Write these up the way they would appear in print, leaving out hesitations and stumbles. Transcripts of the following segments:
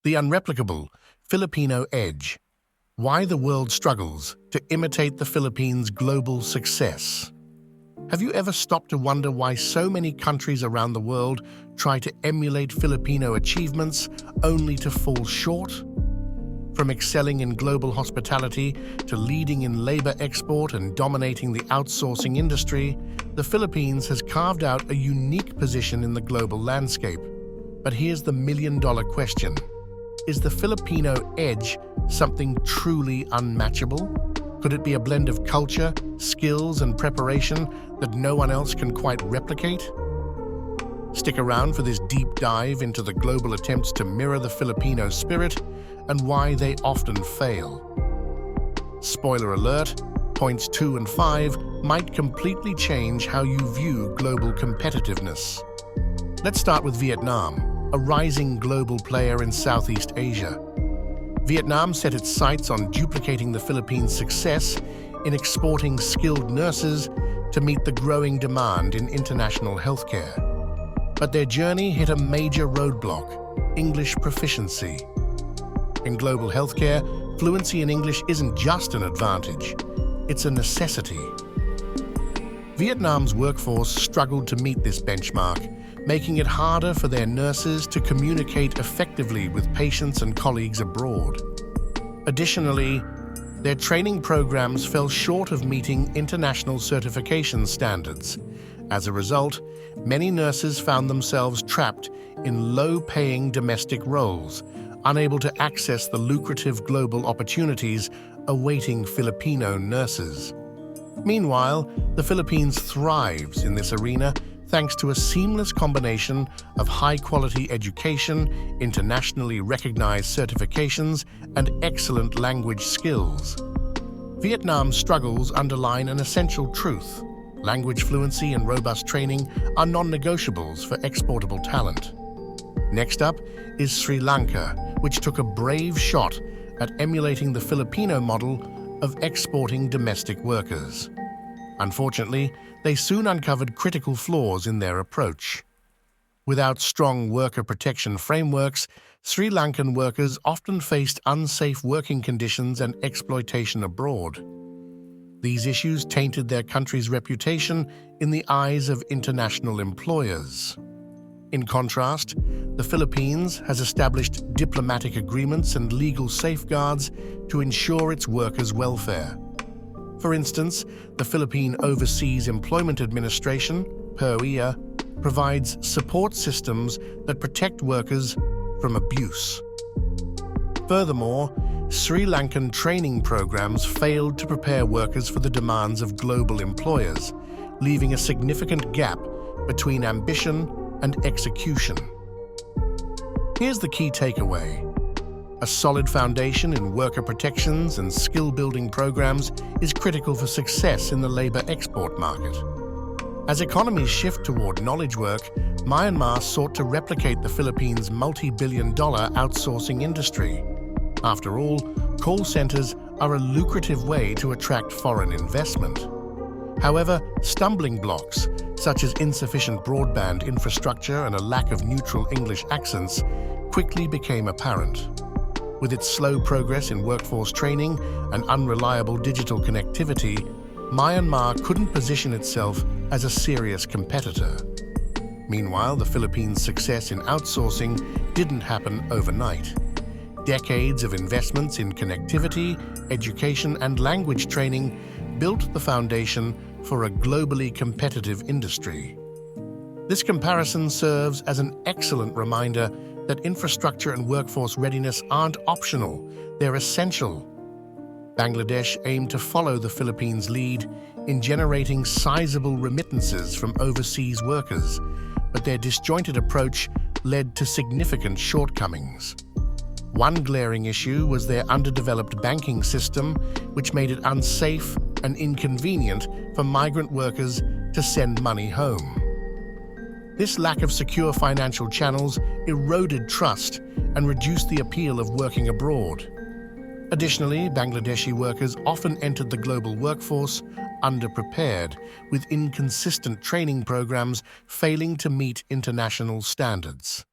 The unreplicable Filipino edge. Why the world struggles to imitate the Philippines' global success. Have you ever stopped to wonder why so many countries around the world try to emulate Filipino achievements only to fall short? From excelling in global hospitality to leading in labor export and dominating the outsourcing industry, the Philippines has carved out a unique position in the global landscape. But here's the million-dollar question. Is the Filipino edge something truly unmatchable? Could it be a blend of culture, skills, and preparation that no one else can quite replicate? Stick around for this deep dive into the global attempts to mirror the Filipino spirit and why they often fail. Spoiler alert, points 2 and 5 might completely change how you view global competitiveness. Let's start with Vietnam, a rising global player in Southeast Asia. Vietnam set its sights on duplicating the Philippines' success in exporting skilled nurses to meet the growing demand in international healthcare. But their journey hit a major roadblock: English proficiency. In global healthcare, fluency in English isn't just an advantage, it's a necessity. Vietnam's workforce struggled to meet this benchmark, making it harder for their nurses to communicate effectively with patients and colleagues abroad. Additionally, their training programs fell short of meeting international certification standards. As a result, many nurses found themselves trapped in low-paying domestic roles, unable to access the lucrative global opportunities awaiting Filipino nurses. Meanwhile, the Philippines thrives in this arena thanks to a seamless combination of high-quality education, internationally recognized certifications, and excellent language skills. Vietnam's struggles underline an essential truth. Language fluency and robust training are non-negotiables for exportable talent. Next up is Sri Lanka, which took a brave shot at emulating the Filipino model of exporting domestic workers. Unfortunately, they soon uncovered critical flaws in their approach. Without strong worker protection frameworks, Sri Lankan workers often faced unsafe working conditions and exploitation abroad. These issues tainted their country's reputation in the eyes of international employers. In contrast, the Philippines has established diplomatic agreements and legal safeguards to ensure its workers' welfare. For instance, the Philippine Overseas Employment Administration, POEA, provides support systems that protect workers from abuse. Furthermore, Sri Lankan training programs failed to prepare workers for the demands of global employers, leaving a significant gap between ambition and execution. Here's the key takeaway. A solid foundation in worker protections and skill-building programs is critical for success in the labor export market. As economies shift toward knowledge work, Myanmar sought to replicate the Philippines' multi-billion-dollar outsourcing industry. After all, call centers are a lucrative way to attract foreign investment. However, stumbling blocks, such as insufficient broadband infrastructure and a lack of neutral English accents, quickly became apparent. With its slow progress in workforce training and unreliable digital connectivity, Myanmar couldn't position itself as a serious competitor. Meanwhile, the Philippines' success in outsourcing didn't happen overnight. Decades of investments in connectivity, education, and language training built the foundation for a globally competitive industry. This comparison serves as an excellent reminder that infrastructure and workforce readiness aren't optional, they're essential. Bangladesh aimed to follow the Philippines' lead in generating sizable remittances from overseas workers, but their disjointed approach led to significant shortcomings. One glaring issue was their underdeveloped banking system, which made it unsafe and inconvenient for migrant workers to send money home. This lack of secure financial channels eroded trust and reduced the appeal of working abroad. Additionally, Bangladeshi workers often entered the global workforce underprepared, with inconsistent training programs failing to meet international standards.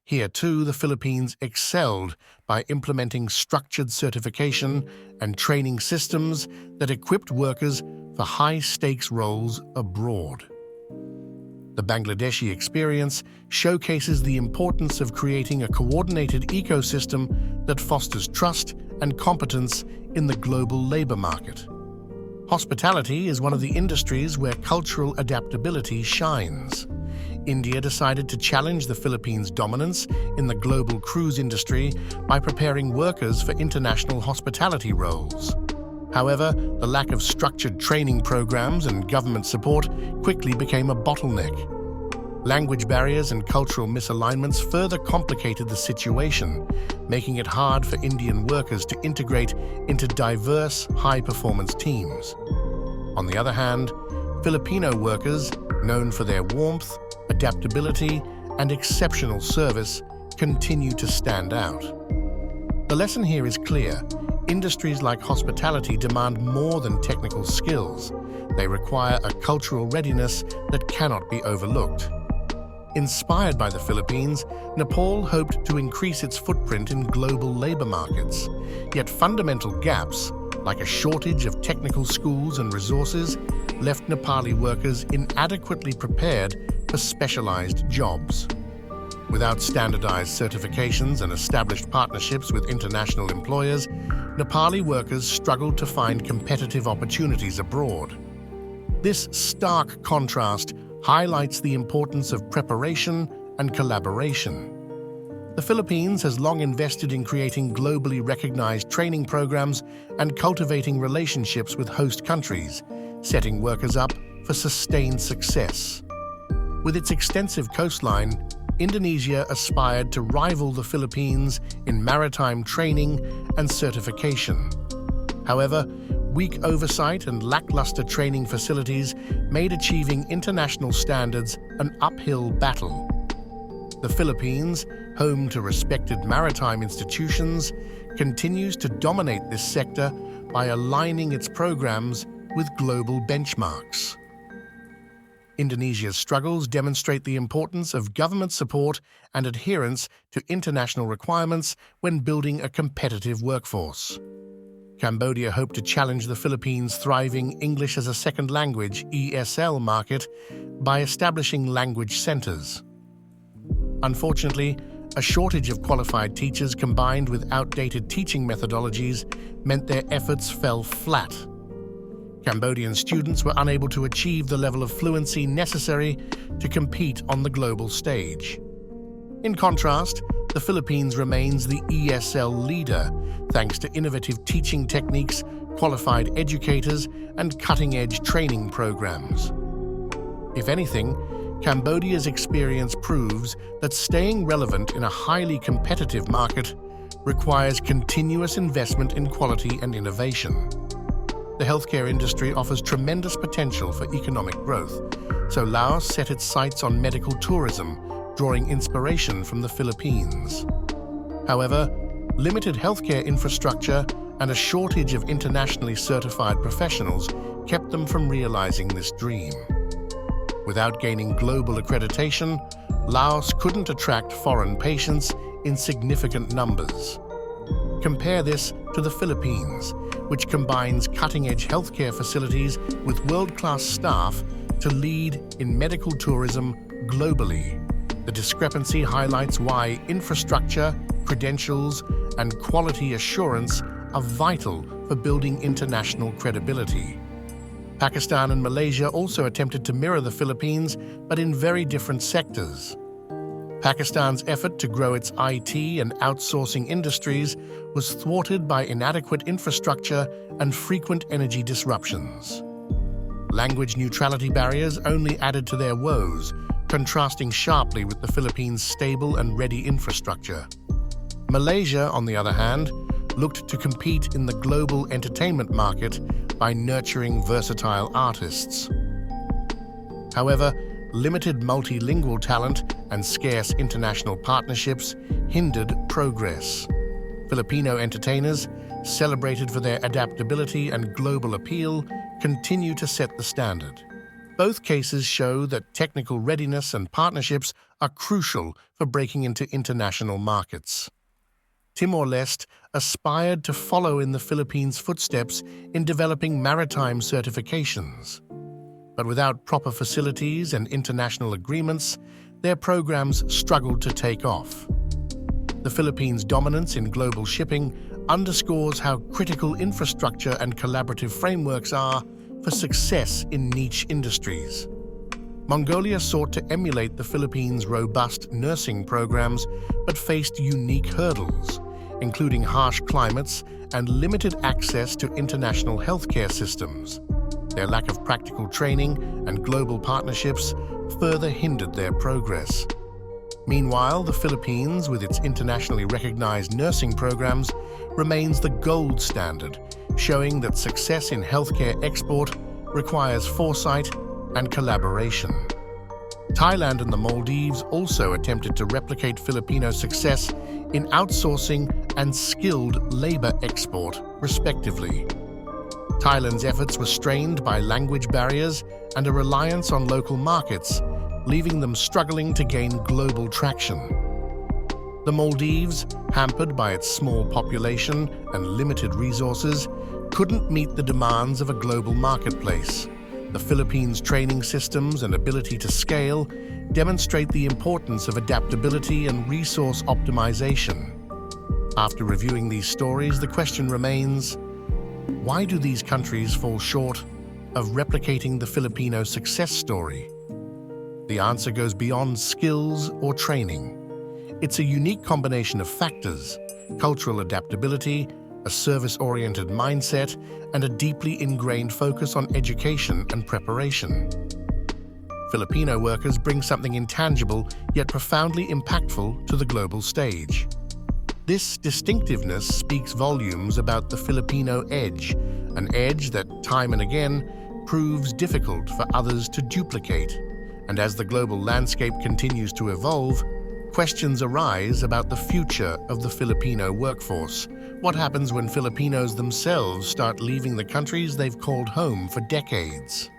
Here too, the Philippines excelled by implementing structured certification and training systems that equipped workers for high-stakes roles abroad. The Bangladeshi experience showcases the importance of creating a coordinated ecosystem that fosters trust and competence in the global labor market. Hospitality is one of the industries where cultural adaptability shines. India decided to challenge the Philippines' dominance in the global cruise industry by preparing workers for international hospitality roles. However, the lack of structured training programs and government support quickly became a bottleneck. Language barriers and cultural misalignments further complicated the situation, making it hard for Indian workers to integrate into diverse, high-performance teams. On the other hand, Filipino workers, known for their warmth, adaptability, and exceptional service, continue to stand out. The lesson here is clear. Industries like hospitality demand more than technical skills. They require a cultural readiness that cannot be overlooked. Inspired by the Philippines, Nepal hoped to increase its footprint in global labor markets. Yet fundamental gaps, like a shortage of technical schools and resources, left Nepali workers inadequately prepared for specialized jobs. Without standardized certifications and established partnerships with international employers, Nepali workers struggled to find competitive opportunities abroad. This stark contrast highlights the importance of preparation and collaboration. The Philippines has long invested in creating globally recognized training programs and cultivating relationships with host countries, setting workers up for sustained success. With its extensive coastline, Indonesia aspired to rival the Philippines in maritime training and certification. However, weak oversight and lackluster training facilities made achieving international standards an uphill battle. The Philippines, home to respected maritime institutions, continues to dominate this sector by aligning its programs with global benchmarks. Indonesia's struggles demonstrate the importance of government support and adherence to international requirements when building a competitive workforce. Cambodia hoped to challenge the Philippines' thriving English as a Second Language (ESL) market by establishing language centers. Unfortunately, a shortage of qualified teachers combined with outdated teaching methodologies meant their efforts fell flat. Cambodian students were unable to achieve the level of fluency necessary to compete on the global stage. In contrast, the Philippines remains the ESL leader thanks to innovative teaching techniques, qualified educators, and cutting-edge training programs. If anything, Cambodia's experience proves that staying relevant in a highly competitive market requires continuous investment in quality and innovation. The healthcare industry offers tremendous potential for economic growth, so Laos set its sights on medical tourism, drawing inspiration from the Philippines. However, limited healthcare infrastructure and a shortage of internationally certified professionals kept them from realizing this dream. Without gaining global accreditation, Laos couldn't attract foreign patients in significant numbers. Compare this to the Philippines, which combines cutting-edge healthcare facilities with world-class staff to lead in medical tourism globally. The discrepancy highlights why infrastructure, credentials, and quality assurance are vital for building international credibility. Pakistan and Malaysia also attempted to mirror the Philippines, but in very different sectors. Pakistan's effort to grow its IT and outsourcing industries was thwarted by inadequate infrastructure and frequent energy disruptions. Language neutrality barriers only added to their woes, contrasting sharply with the Philippines' stable and ready infrastructure. Malaysia, on the other hand, looked to compete in the global entertainment market by nurturing versatile artists. However, limited multilingual talent and scarce international partnerships hindered progress. Filipino entertainers, celebrated for their adaptability and global appeal, continue to set the standard. Both cases show that technical readiness and partnerships are crucial for breaking into international markets. Timor-Leste aspired to follow in the Philippines' footsteps in developing maritime certifications. But without proper facilities and international agreements, their programs struggled to take off. The Philippines' dominance in global shipping underscores how critical infrastructure and collaborative frameworks are for success in niche industries. Mongolia sought to emulate the Philippines' robust nursing programs but faced unique hurdles, including harsh climates and limited access to international healthcare systems. Their lack of practical training and global partnerships further hindered their progress. Meanwhile, the Philippines, with its internationally recognized nursing programs, remains the gold standard, showing that success in healthcare export requires foresight and collaboration. Thailand and the Maldives also attempted to replicate Filipino success in outsourcing and skilled labor export, respectively. Thailand's efforts were strained by language barriers and a reliance on local markets, leaving them struggling to gain global traction. The Maldives, hampered by its small population and limited resources, couldn't meet the demands of a global marketplace. The Philippines' training systems and ability to scale demonstrate the importance of adaptability and resource optimization. After reviewing these stories, the question remains, why do these countries fall short of replicating the Filipino success story? The answer goes beyond skills or training. It's a unique combination of factors: cultural adaptability, a service-oriented mindset, and a deeply ingrained focus on education and preparation. Filipino workers bring something intangible yet profoundly impactful to the global stage. This distinctiveness speaks volumes about the Filipino edge, an edge that, time and again, proves difficult for others to duplicate. And as the global landscape continues to evolve, questions arise about the future of the Filipino workforce. What happens when Filipinos themselves start leaving the countries they've called home for decades?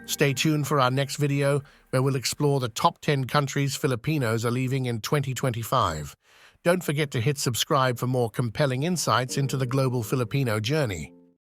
Stay tuned for our next video, where we'll explore the top 10 countries Filipinos are leaving in 2025. Don't forget to hit subscribe for more compelling insights into the global Filipino journey.